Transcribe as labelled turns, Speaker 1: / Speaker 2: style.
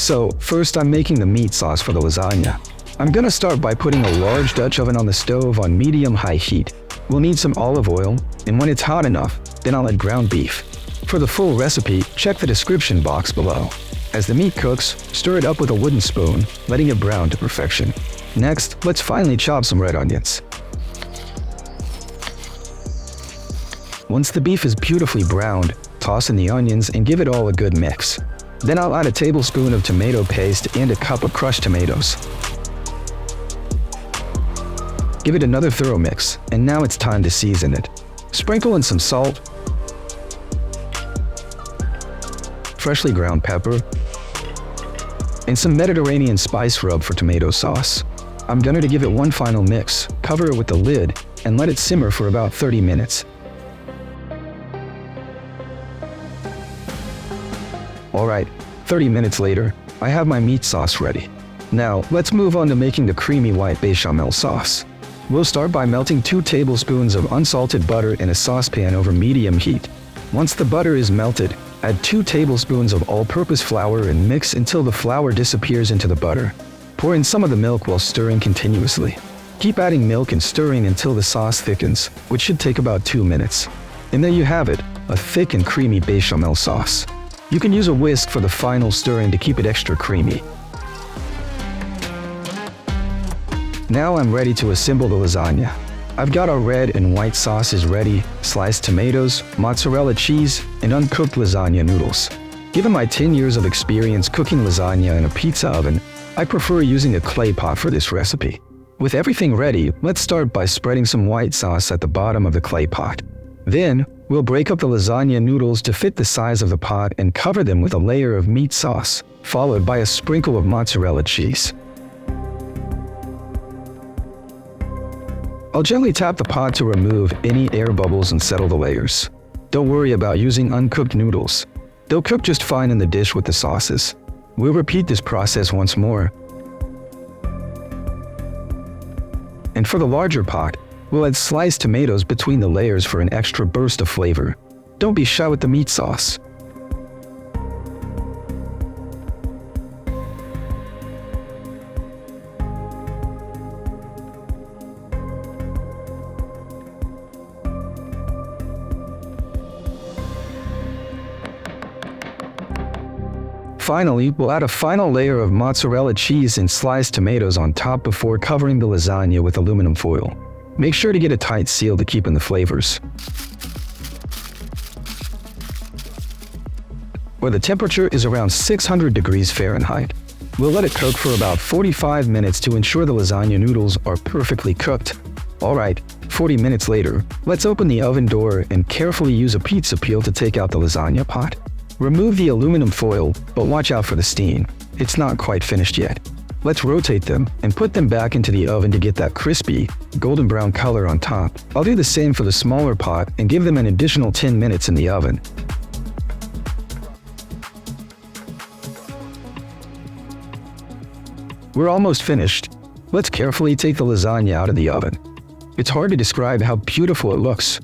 Speaker 1: So, first I'm making the meat sauce for the lasagna. I'm gonna start by putting a large Dutch oven on the stove on medium-high heat. We'll need some olive oil, and when it's hot enough, then I'll add ground beef. For the full recipe, check the description box below. As the meat cooks, stir it up with a wooden spoon, letting it brown to perfection. Next, let's finely chop some red onions. Once the beef is beautifully browned, toss in the onions and give it all a good mix. Then I'll add a tablespoon of tomato paste and a cup of crushed tomatoes. Give it another thorough mix, and now it's time to season it. Sprinkle in some salt, freshly ground pepper, and some Mediterranean spice rub for tomato sauce. I'm going to give it one final mix, cover it with the lid, and let it simmer for about 30 minutes. Alright, 30 minutes later, I have my meat sauce ready. Now, let's move on to making the creamy white bechamel sauce. We'll start by melting 2 tablespoons of unsalted butter in a saucepan over medium heat. Once the butter is melted, add 2 tablespoons of all-purpose flour and mix until the flour disappears into the butter. Pour in some of the milk while stirring continuously. Keep adding milk and stirring until the sauce thickens, which should take about 2 minutes. And there you have it, a thick and creamy bechamel sauce. You can use a whisk for the final stirring to keep it extra creamy. Now I'm ready to assemble the lasagna. I've got our red and white sauces ready, sliced tomatoes, mozzarella cheese, and uncooked lasagna noodles. Given my 10 years of experience cooking lasagna in a pizza oven, I prefer using a clay pot for this recipe. With everything ready, let's start by spreading some white sauce at the bottom of the clay pot. Then, we'll break up the lasagna noodles to fit the size of the pot and cover them with a layer of meat sauce, followed by a sprinkle of mozzarella cheese. I'll gently tap the pot to remove any air bubbles and settle the layers. Don't worry about using uncooked noodles. They'll cook just fine in the dish with the sauces. We'll repeat this process once more. And for the larger pot, we'll add sliced tomatoes between the layers for an extra burst of flavor. Don't be shy with the meat sauce. Finally, we'll add a final layer of mozzarella cheese and sliced tomatoes on top before covering the lasagna with aluminum foil. Make sure to get a tight seal to keep in the flavors. Where the temperature is around 600 degrees Fahrenheit. We'll let it cook for about 45 minutes to ensure the lasagna noodles are perfectly cooked. Alright, 40 minutes later, let's open the oven door and carefully use a pizza peel to take out the lasagna pot. Remove the aluminum foil, but watch out for the steam. It's not quite finished yet. Let's rotate them and put them back into the oven to get that crispy, golden brown color on top. I'll do the same for the smaller pot and give them an additional 10 minutes in the oven. We're almost finished. Let's carefully take the lasagna out of the oven. It's hard to describe how beautiful it looks.